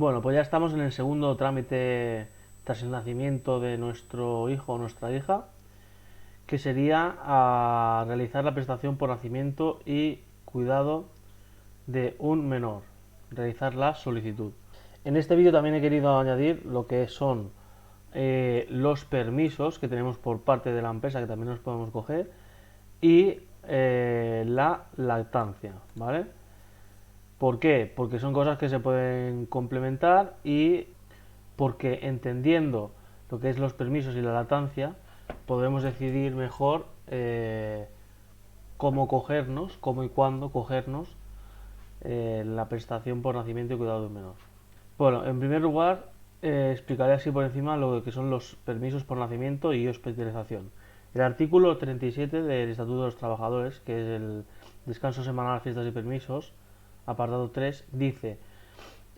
Bueno, pues ya estamos en el segundo trámite tras el nacimiento de nuestro hijo o nuestra hija, que sería a realizar la prestación por nacimiento y cuidado de un menor, realizar la solicitud. En este vídeo también he querido añadir lo que son los permisos que tenemos por parte de la empresa, que también nos podemos coger, y la lactancia, ¿vale? ¿Por qué? Porque son cosas que se pueden complementar y porque entendiendo lo que es los permisos y la lactancia, podremos decidir mejor cómo cogernos, cómo y cuándo cogernos la prestación por nacimiento y cuidado de un menor. Bueno, en primer lugar, explicaré así por encima lo que son los permisos por nacimiento y hospitalización. El artículo 37 del Estatuto de los Trabajadores, que es el descanso semanal, fiestas y permisos, apartado 3, dice: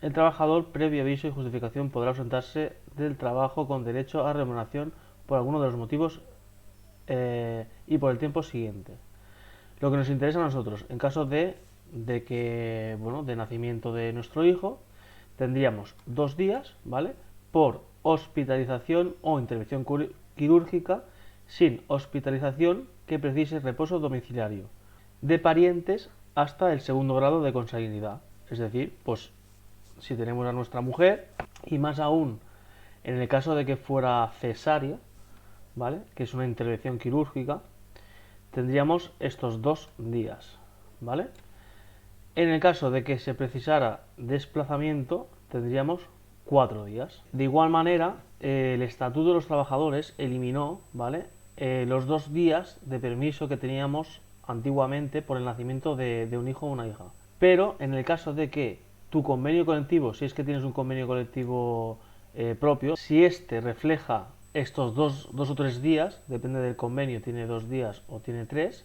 el trabajador, previo aviso y justificación, podrá ausentarse del trabajo con derecho a remuneración por alguno de los motivos y por el tiempo siguiente. Lo que nos interesa a nosotros, en caso de que, bueno, de nacimiento de nuestro hijo, tendríamos 2 días, ¿vale? Por hospitalización o intervención quirúrgica sin hospitalización que precise reposo domiciliario de parientes hasta el segundo grado de consanguinidad. Es decir, pues si tenemos a nuestra mujer y más aún en el caso de que fuera cesárea, ¿vale? Que es una intervención quirúrgica, tendríamos estos 2 días, ¿vale? En el caso de que se precisara desplazamiento, tendríamos 4 días. De igual manera, el Estatuto de los Trabajadores eliminó, ¿vale? Los 2 días de permiso que teníamos antiguamente por el nacimiento de un hijo o una hija. Pero en el caso de que tu convenio colectivo, si es que tienes un convenio colectivo propio, si este refleja estos 2 o 3 días, depende del convenio, tiene 2 días o tiene 3,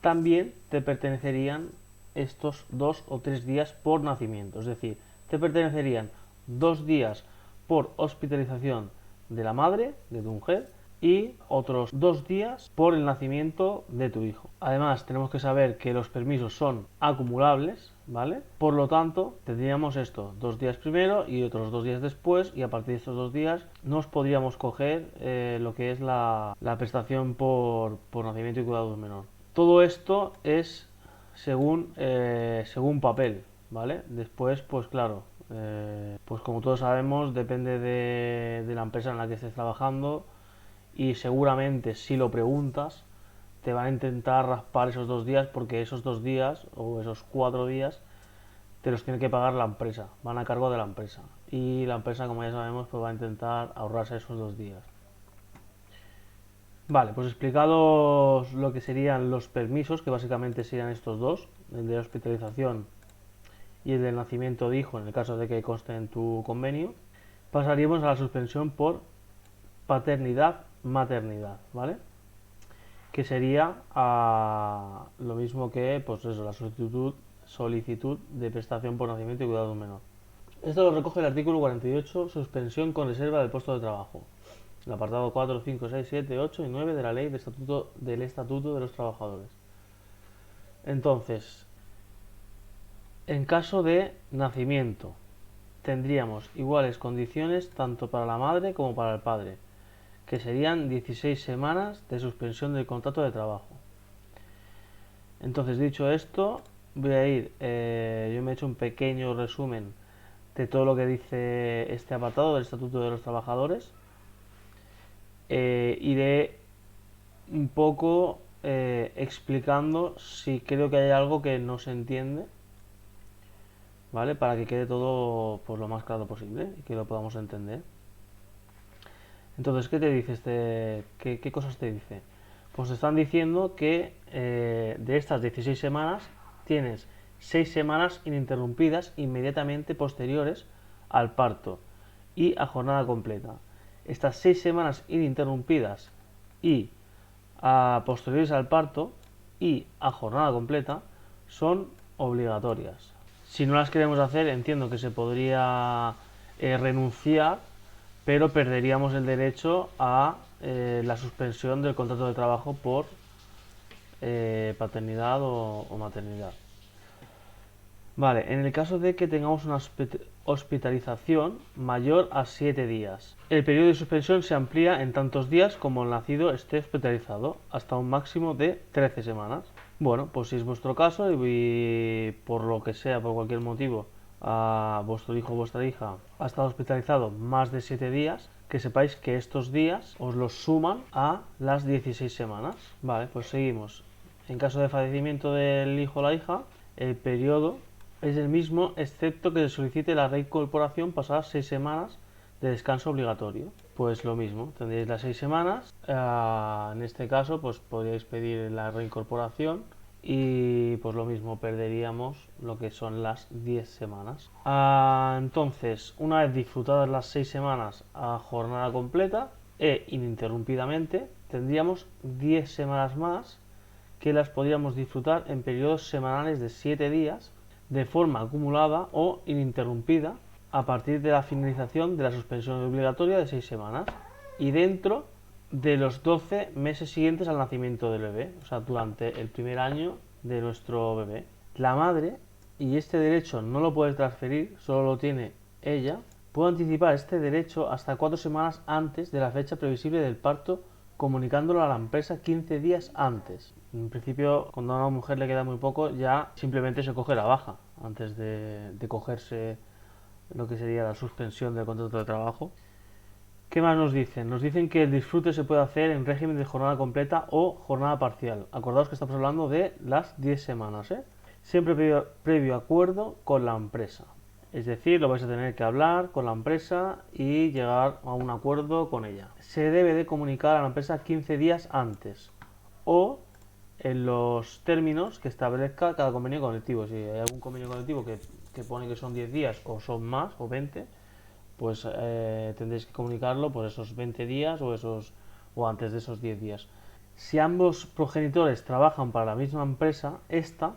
también te pertenecerían estos 2 o 3 días por nacimiento. Es decir, te pertenecerían 2 días por hospitalización de la madre, de tu mujer, y otros 2 días por el nacimiento de tu hijo. Además, tenemos que saber que los permisos son acumulables, ¿vale? Por lo tanto, tendríamos esto, 2 días primero y otros 2 días después, y a partir de estos 2 días nos podríamos coger lo que es la prestación por nacimiento y cuidado de un menor. Todo esto es según papel, ¿vale? Después, pues claro, pues como todos sabemos, depende de la empresa en la que estés trabajando y seguramente si lo preguntas te van a intentar raspar esos 2 días porque esos 2 días o esos 4 días te los tiene que pagar la empresa, van a cargo de la empresa y la empresa, como ya sabemos, pues va a intentar ahorrarse esos 2 días. Vale, pues explicados lo que serían los permisos, que básicamente serían estos dos, el de hospitalización y el del nacimiento de hijo, en el caso de que conste en tu convenio, pasaríamos a la suspensión por paternidad-maternidad, ¿vale? Que sería lo mismo que, pues eso, la solicitud de prestación por nacimiento y cuidado de un menor. Esto lo recoge el artículo 48, suspensión con reserva del puesto de trabajo. El apartado 4, 5, 6, 7, 8 y 9 de la ley del Estatuto de los Trabajadores. Entonces, en caso de nacimiento, tendríamos iguales condiciones tanto para la madre como para el padre, que serían 16 semanas de suspensión del contrato de trabajo. Entonces, dicho esto, voy a ir, yo me he hecho un pequeño resumen de todo lo que dice este apartado del Estatuto de los Trabajadores. Iré un poco explicando si creo que hay algo que no se entiende, ¿vale? Para que quede todo pues, lo más claro posible y que lo podamos entender. Entonces, ¿qué te dice qué cosas te dice? Pues te están diciendo que de estas 16 semanas tienes 6 semanas ininterrumpidas inmediatamente posteriores al parto y a jornada completa. Estas 6 semanas ininterrumpidas y a posteriores al parto y a jornada completa son obligatorias. Si no las queremos hacer, entiendo que se podría renunciar, pero perderíamos el derecho a la suspensión del contrato de trabajo por paternidad o maternidad. Vale, en el caso de que tengamos una hospitalización mayor a 7 días, el periodo de suspensión se amplía en tantos días como el nacido esté hospitalizado, hasta un máximo de 13 semanas. Bueno, pues si es vuestro caso y por lo que sea, por cualquier motivo, a vuestro hijo o vuestra hija ha estado hospitalizado más de 7 días, que sepáis que estos días os los suman a las 16 semanas. Vale, pues seguimos. En caso de fallecimiento del hijo o la hija, el periodo es el mismo, excepto que se solicite la reincorporación pasadas 6 semanas de descanso obligatorio. Pues lo mismo, tendréis las 6 semanas. En este caso, pues podríais pedir la reincorporación y pues lo mismo, perderíamos lo que son las 10 semanas. Entonces, una vez disfrutadas las 6 semanas a jornada completa e ininterrumpidamente, tendríamos 10 semanas más que las podríamos disfrutar en periodos semanales de 7 días de forma acumulada o ininterrumpida a partir de la finalización de la suspensión obligatoria de 6 semanas y dentro de los 12 meses siguientes al nacimiento del bebé, o sea, durante el primer año de nuestro bebé. La madre, y este derecho no lo puede transferir, solo lo tiene ella, puede anticipar este derecho hasta 4 semanas antes de la fecha previsible del parto, comunicándolo a la empresa 15 días antes. En principio, cuando a una mujer le queda muy poco, ya simplemente se coge la baja antes de cogerse lo que sería la suspensión del contrato de trabajo. ¿Qué más nos dicen? Nos dicen que el disfrute se puede hacer en régimen de jornada completa o jornada parcial. Acordaos que estamos hablando de las 10 semanas, ¿eh? Siempre previo acuerdo con la empresa. Es decir, lo vais a tener que hablar con la empresa y llegar a un acuerdo con ella. Se debe de comunicar a la empresa 15 días antes o en los términos que establezca cada convenio colectivo. Si hay algún convenio colectivo que pone que son 10 días o son más o 20, pues tendréis que comunicarlo por esos 20 días o antes de esos 10 días. Si ambos progenitores trabajan para la misma empresa, esta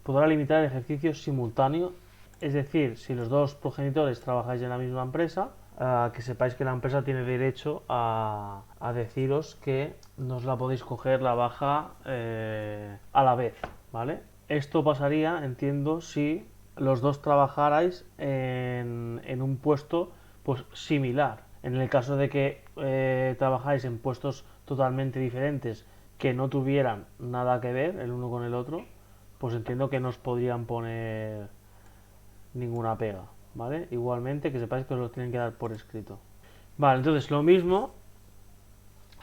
podrá limitar el ejercicio simultáneo. Es decir, si los dos progenitores trabajáis en la misma empresa, que sepáis que la empresa tiene derecho a deciros que no os la podéis coger la baja a la vez, ¿vale? Esto pasaría, entiendo, si los dos trabajarais en un puesto pues similar. En el caso de que trabajáis en puestos totalmente diferentes que no tuvieran nada que ver el uno con el otro, pues entiendo que no os podrían poner ninguna pega, ¿vale? Igualmente que sepáis que os lo tienen que dar por escrito. Vale, entonces lo mismo.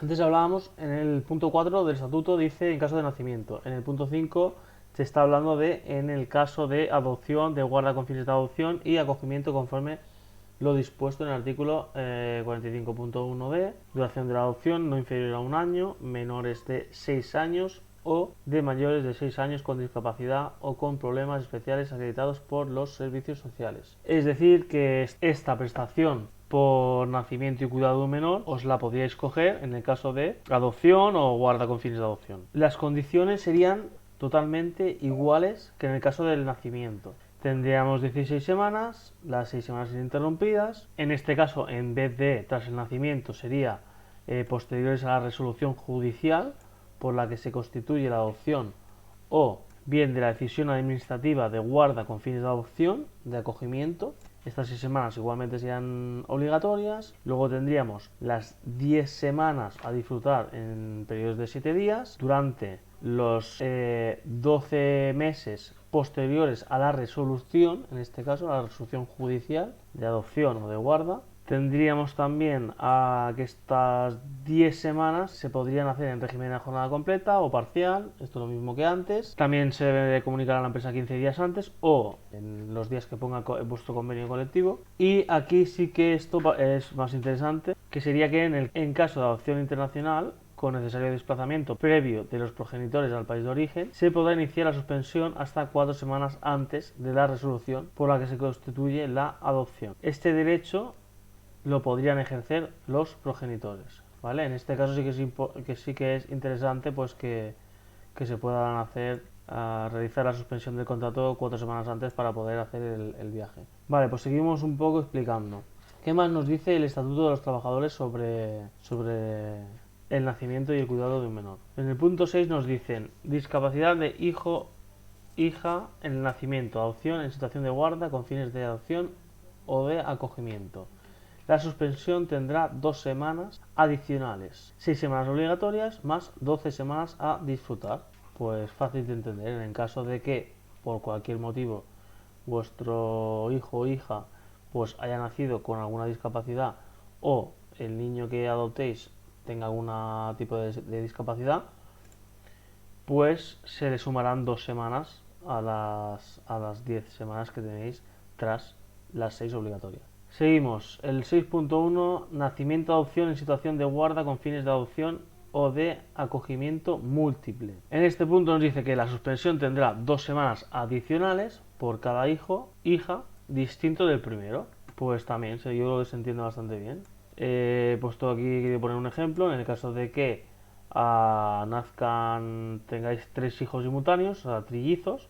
Antes hablábamos en el punto 4 del estatuto, dice en caso de nacimiento. En el punto 5 se está hablando de en el caso de adopción, de guarda con fines de adopción y acogimiento conforme lo dispuesto en el artículo 45.1b, duración de la adopción no inferior a un año, menores de 6 años o de mayores de 6 años con discapacidad o con problemas especiales acreditados por los servicios sociales. Es decir, que esta prestación por nacimiento y cuidado de un menor os la podríais coger en el caso de adopción o guarda con fines de adopción. Las condiciones serían totalmente iguales que en el caso del nacimiento. Tendríamos 16 semanas, las 6 semanas ininterrumpidas. En este caso, en vez de tras el nacimiento, sería posteriores a la resolución judicial por la que se constituye la adopción o bien de la decisión administrativa de guarda con fines de adopción, de acogimiento. Estas 6 semanas igualmente serían obligatorias. Luego tendríamos las 10 semanas a disfrutar en periodos de 7 días. Durante los 12 meses posteriores a la resolución, en este caso a la resolución judicial de adopción o de guarda, tendríamos también que estas 10 semanas se podrían hacer en régimen de jornada completa o parcial, esto es lo mismo que antes. También se debe de comunicar a la empresa 15 días antes o en los días que ponga vuestro convenio colectivo. Y aquí sí que esto es más interesante, que sería que en caso de adopción internacional con necesario desplazamiento previo de los progenitores al país de origen, se podrá iniciar la suspensión hasta 4 semanas antes de la resolución por la que se constituye la adopción. Este derecho lo podrían ejercer los progenitores, ¿vale? En este caso sí que es interesante pues que se puedan realizar la suspensión del contrato 4 semanas antes para poder hacer el viaje. Vale, pues seguimos un poco explicando. ¿Qué más nos dice el Estatuto de los Trabajadores sobre el nacimiento y el cuidado de un menor? En el punto 6 nos dicen discapacidad de hijos hija en el nacimiento, adopción en situación de guarda con fines de adopción o de acogimiento. La suspensión tendrá 2 semanas adicionales, 6 semanas obligatorias más 12 semanas a disfrutar. Pues fácil de entender, en caso de que por cualquier motivo vuestro hijo o hija pues haya nacido con alguna discapacidad o el niño que adoptéis tenga algún tipo de discapacidad, pues se le sumarán 2 semanas a las 10 semanas que tenéis tras las 6 obligatorias. Seguimos, el 6.1, nacimiento, adopción en situación de guarda con fines de adopción o de acogimiento múltiple. En este punto nos dice que la suspensión tendrá 2 semanas adicionales por cada hijo, hija, distinto del primero. Pues también, yo creo que se entiende bastante bien. He puesto aquí, quiero poner un ejemplo, en el caso de que tengáis 3 hijos simultáneos, o sea, trillizos,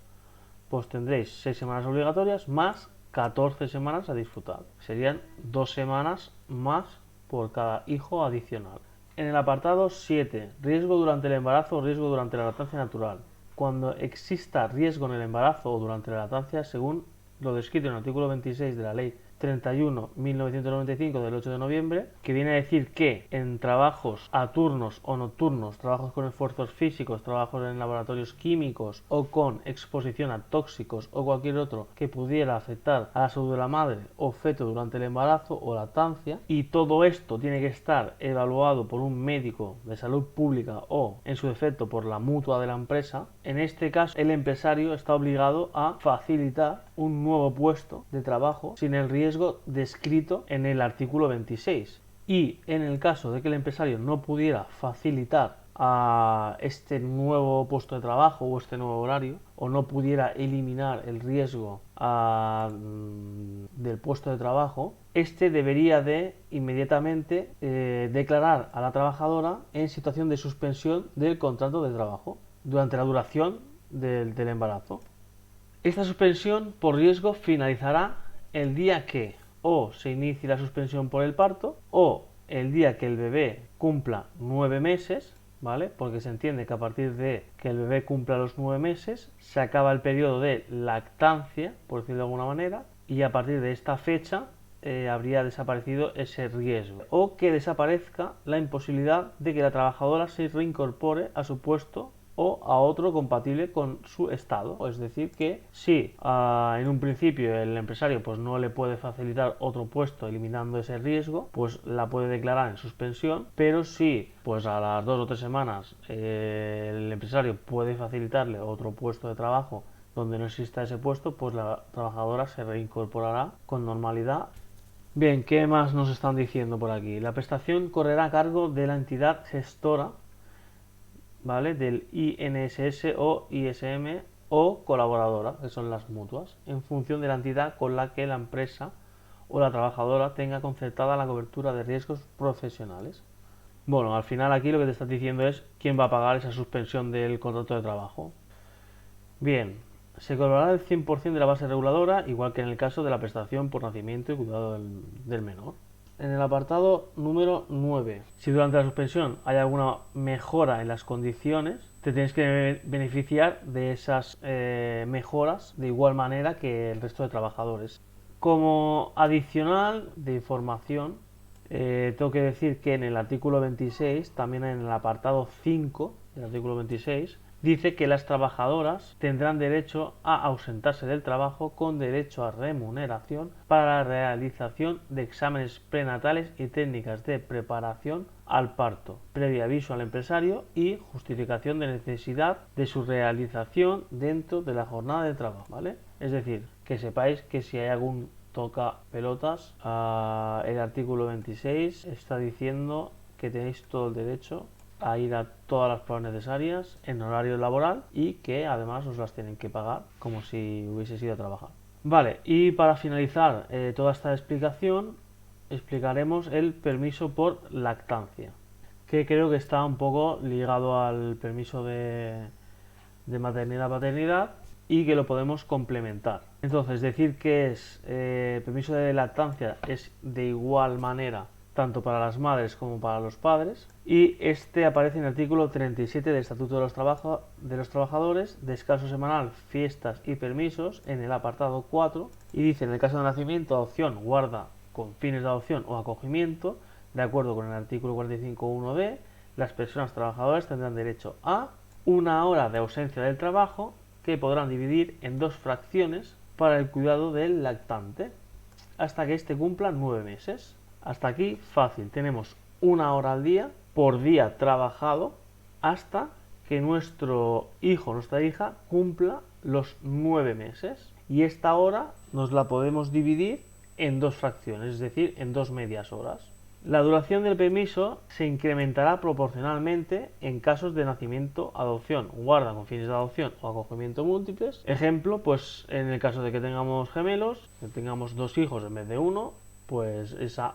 pues tendréis 6 semanas obligatorias más 14 semanas a disfrutar. Serían 2 semanas más por cada hijo adicional. En el apartado 7, riesgo durante el embarazo o riesgo durante la lactancia natural. Cuando exista riesgo en el embarazo o durante la lactancia, según lo descrito en el artículo 26 de la Ley 31.1995 del 8 de noviembre, que viene a decir que en trabajos a turnos o nocturnos, trabajos con esfuerzos físicos, trabajos en laboratorios químicos o con exposición a tóxicos o cualquier otro que pudiera afectar a la salud de la madre o feto durante el embarazo o lactancia, y todo esto tiene que estar evaluado por un médico de salud pública o, en su defecto, por la mutua de la empresa, en este caso el empresario está obligado a facilitar un nuevo puesto de trabajo sin el riesgo descrito en el artículo 26. Y en el caso de que el empresario no pudiera facilitar a este nuevo puesto de trabajo o este nuevo horario, o no pudiera eliminar el riesgo del puesto de trabajo, este debería de inmediatamente declarar a la trabajadora en situación de suspensión del contrato de trabajo durante la duración del embarazo. Esta suspensión por riesgo finalizará el día que o se inicie la suspensión por el parto o el día que el bebé cumpla 9 meses, ¿vale? Porque se entiende que a partir de que el bebé cumpla los 9 meses se acaba el periodo de lactancia, por decirlo de alguna manera, y a partir de esta fecha habría desaparecido ese riesgo, o que desaparezca la imposibilidad de que la trabajadora se reincorpore a su puesto o a otro compatible con su estado. Es decir, que si en un principio el empresario pues no le puede facilitar otro puesto eliminando ese riesgo, pues la puede declarar en suspensión, pero si pues a las 2 o 3 semanas el empresario puede facilitarle otro puesto de trabajo donde no exista ese puesto, pues la trabajadora se reincorporará con normalidad. Bien, ¿qué más nos están diciendo por aquí? La prestación correrá a cargo de la entidad gestora, ¿vale? Del INSS o ISM o colaboradora, que son las mutuas, en función de la entidad con la que la empresa o la trabajadora tenga concertada la cobertura de riesgos profesionales. Bueno, al final aquí lo que te estás diciendo es quién va a pagar esa suspensión del contrato de trabajo. Bien, se cobrará el 100% de la base reguladora, igual que en el caso de la prestación por nacimiento y cuidado del menor. En el apartado número 9, si durante la suspensión hay alguna mejora en las condiciones, te tienes que beneficiar de esas mejoras de igual manera que el resto de trabajadores. Como adicional de información, tengo que decir que en el artículo 26, también en el apartado 5 del artículo 26, dice que las trabajadoras tendrán derecho a ausentarse del trabajo con derecho a remuneración para la realización de exámenes prenatales y técnicas de preparación al parto, previo aviso al empresario y justificación de necesidad de su realización dentro de la jornada de trabajo, ¿vale? Es decir, que sepáis que si hay algún toca pelotas, el artículo 26 está diciendo que tenéis todo el derecho a ir a todas las pruebas necesarias en horario laboral y que además os las tienen que pagar como si hubieseis ido a trabajar. Vale, y para finalizar toda esta explicación, explicaremos el permiso por lactancia, que creo que está un poco ligado al permiso de maternidad-paternidad y que lo podemos complementar. Entonces, decir que es permiso de lactancia es de igual manera tanto para las madres como para los padres, y este aparece en el artículo 37 del Estatuto de los Trabajadores, descanso semanal, fiestas y permisos, en el apartado 4, y dice: en el caso de nacimiento, adopción, guarda con fines de adopción o acogimiento, de acuerdo con el artículo 45.1d, las personas trabajadoras tendrán derecho a una hora de ausencia del trabajo que podrán dividir en 2 fracciones para el cuidado del lactante, hasta que éste cumpla 9 meses. Hasta aquí fácil, tenemos una hora al día por día trabajado hasta que nuestro hijo o nuestra hija cumpla los 9 meses. Y esta hora nos la podemos dividir en 2 fracciones, es decir, en 2 medias horas. La duración del permiso se incrementará proporcionalmente en casos de nacimiento, adopción, guarda con fines de adopción o acogimiento múltiples. Ejemplo, pues en el caso de que tengamos gemelos, que tengamos 2 hijos en vez de 1, pues esa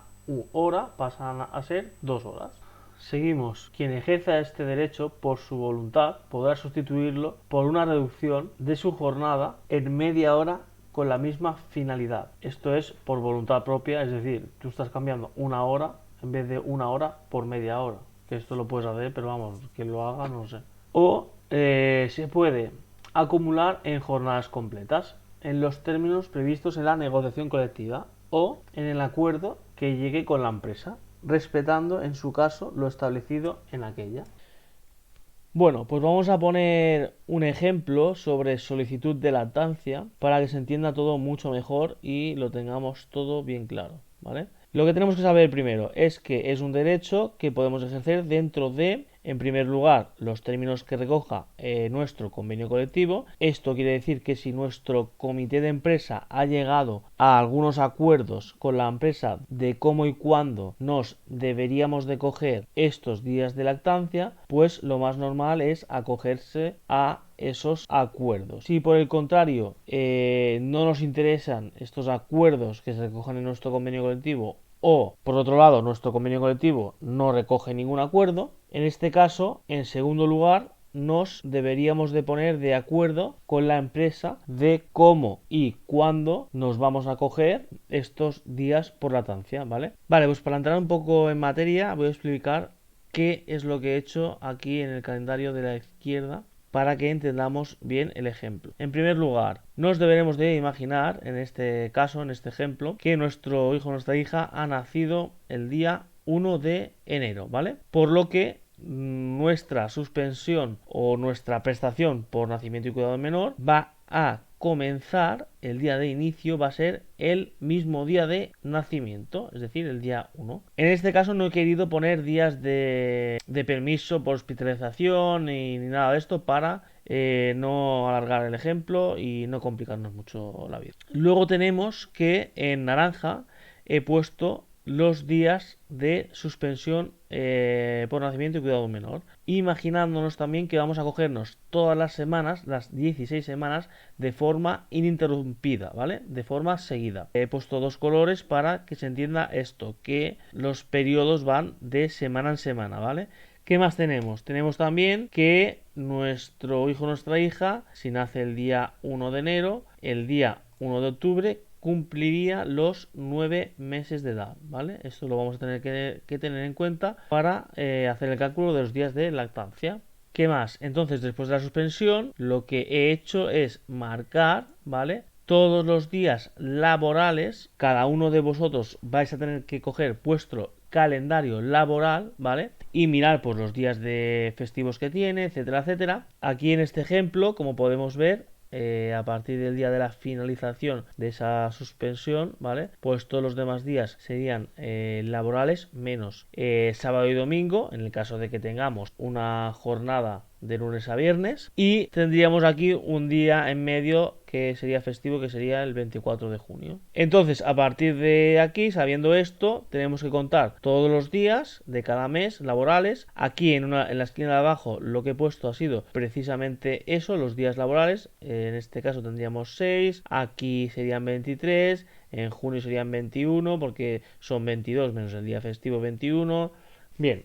hora pasa a ser 2 horas. Seguimos. Quien ejerza este derecho por su voluntad podrá sustituirlo por una reducción de su jornada en media hora con la misma finalidad. Esto es por voluntad propia, es decir, tú estás cambiando una hora en vez de una hora por media hora. Que esto lo puedes hacer, pero vamos, quien lo haga no sé. O se puede acumular en jornadas completas, en los términos previstos en la negociación colectiva o en el acuerdo que llegue con la empresa, respetando en su caso lo establecido en aquella. Bueno, pues vamos a poner un ejemplo sobre solicitud de lactancia para que se entienda todo mucho mejor y lo tengamos todo bien claro, ¿vale? Lo que tenemos que saber primero es que es un derecho que podemos ejercer dentro de, en primer lugar, los términos que recoja nuestro convenio colectivo. Esto quiere decir que si nuestro comité de empresa ha llegado a algunos acuerdos con la empresa de cómo y cuándo nos deberíamos de coger estos días de lactancia, pues lo más normal es acogerse a esos acuerdos. Si por el contrario no nos interesan estos acuerdos que se recojan en nuestro convenio colectivo, o por otro lado nuestro convenio colectivo no recoge ningún acuerdo, en este caso, en segundo lugar, nos deberíamos de poner de acuerdo con la empresa de cómo y cuándo nos vamos a coger estos días por lactancia, ¿vale? Vale, pues para entrar un poco en materia voy a explicar qué es lo que he hecho aquí en el calendario de la izquierda para que entendamos bien el ejemplo. En primer lugar, nos deberemos de imaginar, en este caso, en este ejemplo, que nuestro hijo o nuestra hija ha nacido el día 1 de enero, ¿vale? Por lo que nuestra suspensión o nuestra prestación por nacimiento y cuidado del menor va a comenzar, el día de inicio va a ser el mismo día de nacimiento, es decir, el día 1. En este caso no he querido poner días de permiso por hospitalización ni nada de esto para no alargar el ejemplo y no complicarnos mucho la vida. Luego tenemos que en naranja he puesto los días de suspensión por nacimiento y cuidado menor, imaginándonos también que vamos a cogernos todas las semanas, las 16 semanas, de forma ininterrumpida, ¿vale? De forma seguida. He puesto 2 colores para que se entienda esto, que los periodos van de semana en semana, ¿vale? ¿Qué más tenemos? Tenemos también que nuestro hijo o nuestra hija, si nace el día 1 de enero, el día 1 de octubre cumpliría los 9 meses de edad, ¿vale? Esto lo vamos a tener que tener en cuenta para hacer el cálculo de los días de lactancia. ¿Qué más? Entonces, después de la suspensión, lo que he hecho es marcar, ¿vale? Todos los días laborales, cada uno de vosotros vais a tener que coger vuestro calendario laboral, ¿vale? Y mirar pues los días de festivos que tiene, etcétera, etcétera. Aquí en este ejemplo, como podemos ver, a partir del día de la finalización de esa suspensión, ¿vale? Pues todos los demás días serían laborales menos sábado y domingo, en el caso de que tengamos una jornada de lunes a viernes, y tendríamos aquí un día en medio que sería festivo, que sería el 24 de junio. Entonces, a partir de aquí, sabiendo esto, tenemos que contar todos los días de cada mes laborales. Aquí en la esquina de abajo lo que he puesto ha sido precisamente eso, los días laborales. En este caso tendríamos 6, aquí serían 23, en junio serían 21 porque son 22 menos el día festivo 21. Bien.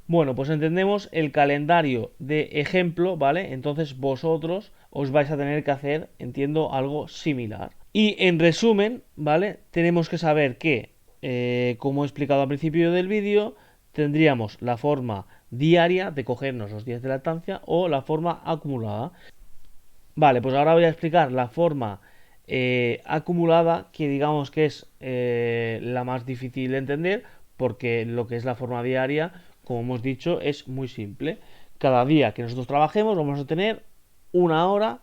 Bueno, pues entendemos el calendario de ejemplo, ¿vale? Entonces vosotros os vais a tener que hacer, entiendo, algo similar. Y en resumen, ¿vale? Tenemos que saber que como he explicado al principio del vídeo, tendríamos la forma diaria de cogernos los días de lactancia o la forma acumulada. Vale, pues ahora voy a explicar la forma acumulada, que digamos que es la más difícil de entender, porque lo que es la forma diaria, como hemos dicho, es muy simple. Cada día que nosotros trabajemos vamos a tener una hora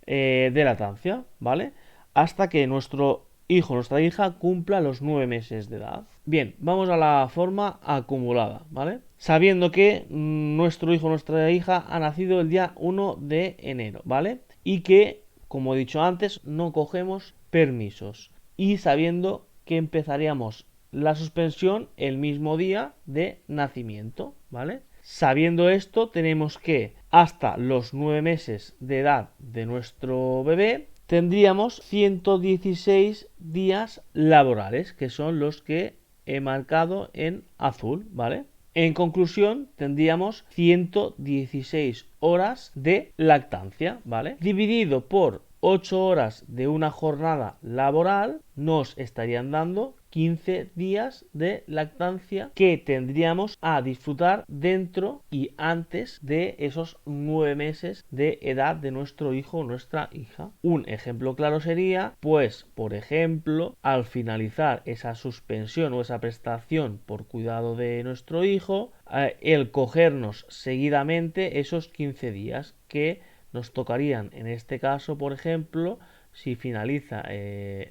de lactancia, ¿vale? Hasta que nuestro hijo o nuestra hija cumpla los 9 meses de edad. Bien, vamos a la forma acumulada, ¿vale? Sabiendo que nuestro hijo o nuestra hija ha nacido el día 1 de enero, ¿vale? Y que, como he dicho antes, no cogemos permisos. Y sabiendo que empezaríamos la suspensión el mismo día de nacimiento, ¿vale? Sabiendo esto, tenemos que hasta los 9 meses de edad de nuestro bebé tendríamos 116 días laborales, que son los que he marcado en azul, ¿vale? En conclusión, tendríamos 116 horas de lactancia, ¿vale? Dividido por 8 horas de una jornada laboral, nos estarían dando 15 días de lactancia que tendríamos a disfrutar dentro y antes de esos 9 meses de edad de nuestro hijo o nuestra hija. Un ejemplo claro sería, pues, por ejemplo, al finalizar esa suspensión o esa prestación por cuidado de nuestro hijo, el cogernos seguidamente esos 15 días que nos tocarían en este caso, por ejemplo, si finaliza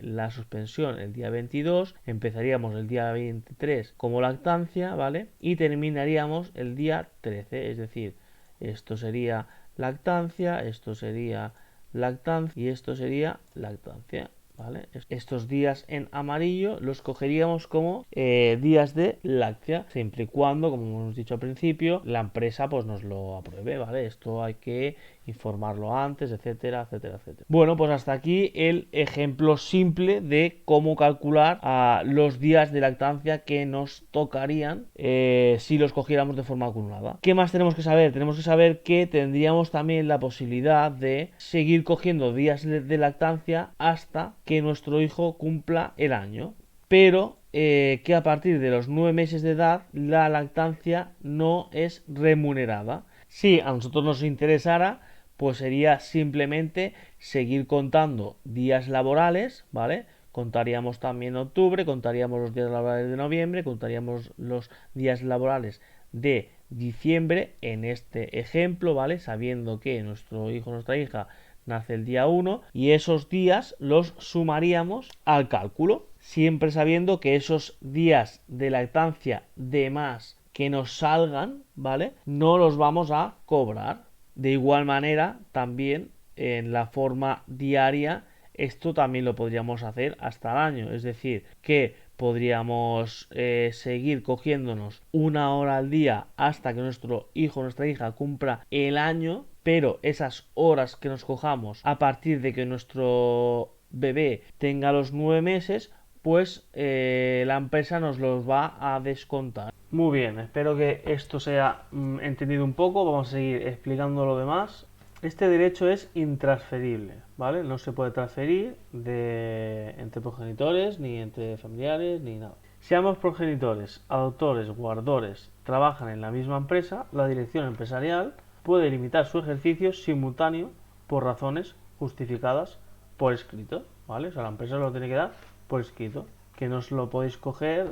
la suspensión el día 22, empezaríamos el día 23 como lactancia, ¿vale? Y terminaríamos el día 13, es decir, esto sería lactancia, esto sería lactancia y esto sería lactancia, ¿vale? Estos días en amarillo los cogeríamos como días de láctea, siempre y cuando, como hemos dicho al principio, la empresa pues nos lo apruebe, ¿vale? Esto hay que informarlo antes, etcétera, etcétera, etcétera. Bueno, pues hasta aquí el ejemplo simple de cómo calcular los días de lactancia que nos tocarían si los cogiéramos de forma acumulada. ¿Qué más tenemos que saber? Tenemos que saber que tendríamos también la posibilidad de seguir cogiendo días de lactancia hasta que nuestro hijo cumpla el año. Pero que a partir de los 9 meses de edad la lactancia no es remunerada. Si a nosotros nos interesara, pues sería simplemente seguir contando días laborales, ¿vale? Contaríamos también octubre, contaríamos los días laborales de noviembre, contaríamos los días laborales de diciembre en este ejemplo, ¿vale? Sabiendo que nuestro hijo o nuestra hija nace el día 1 y esos días los sumaríamos al cálculo, siempre sabiendo que esos días de lactancia de más que nos salgan, ¿vale? No los vamos a cobrar. De igual manera, también en la forma diaria, esto también lo podríamos hacer hasta el año. Es decir, que podríamos seguir cogiéndonos una hora al día hasta que nuestro hijo o nuestra hija cumpla el año, pero esas horas que nos cojamos a partir de que nuestro bebé tenga los 9 meses, pues la empresa nos los va a descontar. Muy bien, espero que esto sea entendido un poco. Vamos a seguir explicando lo demás. Este derecho es intransferible, ¿vale? No se puede transferir entre progenitores, ni entre familiares, ni nada. Si ambos progenitores, adoptores, guardadores trabajan en la misma empresa, la dirección empresarial puede limitar su ejercicio simultáneo por razones justificadas por escrito, ¿vale? O sea, la empresa lo tiene que dar por escrito, que no os lo podéis coger,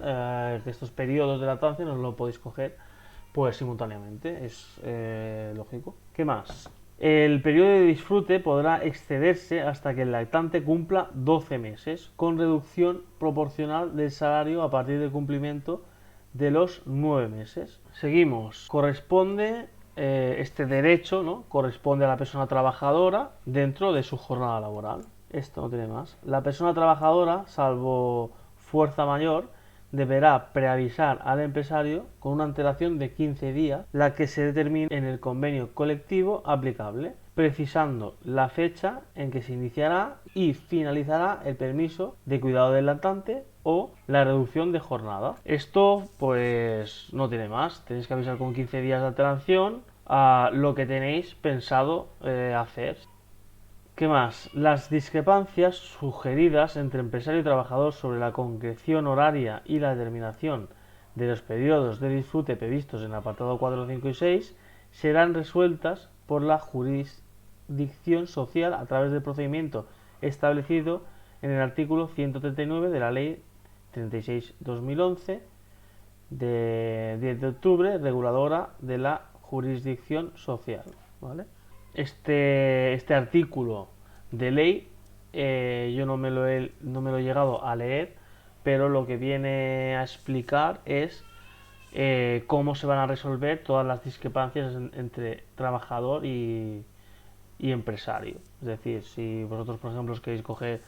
que estos periodos de lactancia no os lo podéis coger pues simultáneamente, es lógico. ¿Qué más? El periodo de disfrute podrá excederse hasta que el lactante cumpla 12 meses, con reducción proporcional del salario a partir del cumplimiento de los 9 meses. Seguimos. Corresponde este derecho, ¿no? Corresponde a la persona trabajadora dentro de su jornada laboral. Esto no tiene más. La persona trabajadora, salvo fuerza mayor, deberá preavisar al empresario con una antelación de 15 días, la que se determine en el convenio colectivo aplicable, precisando la fecha en que se iniciará y finalizará el permiso de cuidado del lactante o la reducción de jornada. Esto pues no tiene más, tenéis que avisar con 15 días de antelación a lo que tenéis pensado hacer. ¿Qué más? Las discrepancias sugeridas entre empresario y trabajador sobre la concreción horaria y la determinación de los periodos de disfrute previstos en el apartado 4, 5 y 6 serán resueltas por la jurisdicción social a través del procedimiento establecido en el artículo 139 de la Ley 36/2011 de 10 de octubre, reguladora de la jurisdicción social, ¿vale? Este artículo de ley yo no me lo he llegado a leer, pero lo que viene a explicar es cómo se van a resolver todas las discrepancias entre trabajador y empresario. Es decir, si vosotros, por ejemplo, os queréis coger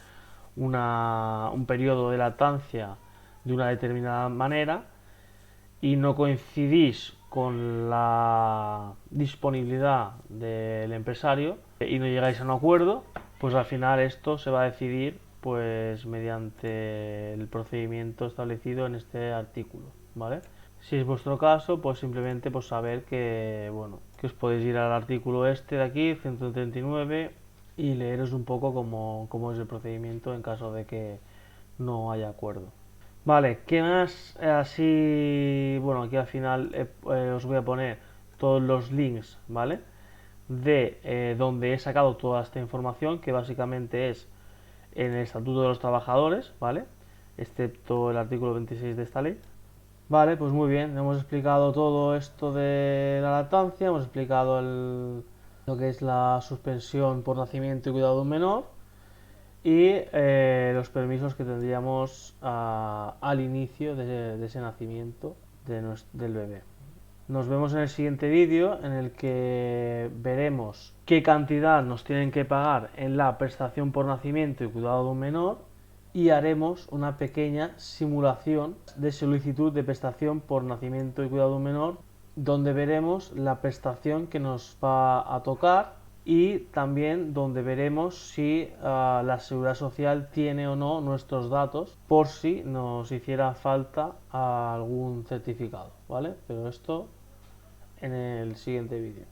un periodo de lactancia de una determinada manera y no coincidís con la disponibilidad del empresario y no llegáis a un acuerdo, pues al final esto se va a decidir pues mediante el procedimiento establecido en este artículo, ¿vale? Si es vuestro caso, pues simplemente pues saber que bueno, que os podéis ir al artículo este de aquí, 139, y leeros un poco cómo es el procedimiento en caso de que no haya acuerdo. Vale, ¿qué más? Así, bueno, aquí al final os voy a poner todos los links, ¿vale? De donde he sacado toda esta información, que básicamente es en el Estatuto de los Trabajadores, ¿vale? Excepto el artículo 26 de esta ley. Vale, pues muy bien, hemos explicado todo esto de la lactancia, hemos explicado lo que es la suspensión por nacimiento y cuidado de un menor y los permisos que tendríamos al inicio de ese nacimiento del bebé. Nos vemos en el siguiente vídeo en el que veremos qué cantidad nos tienen que pagar en la prestación por nacimiento y cuidado de un menor y haremos una pequeña simulación de solicitud de prestación por nacimiento y cuidado de un menor donde veremos la prestación que nos va a tocar y también donde veremos si la Seguridad Social tiene o no nuestros datos por si nos hiciera falta algún certificado, ¿vale? Pero esto en el siguiente vídeo.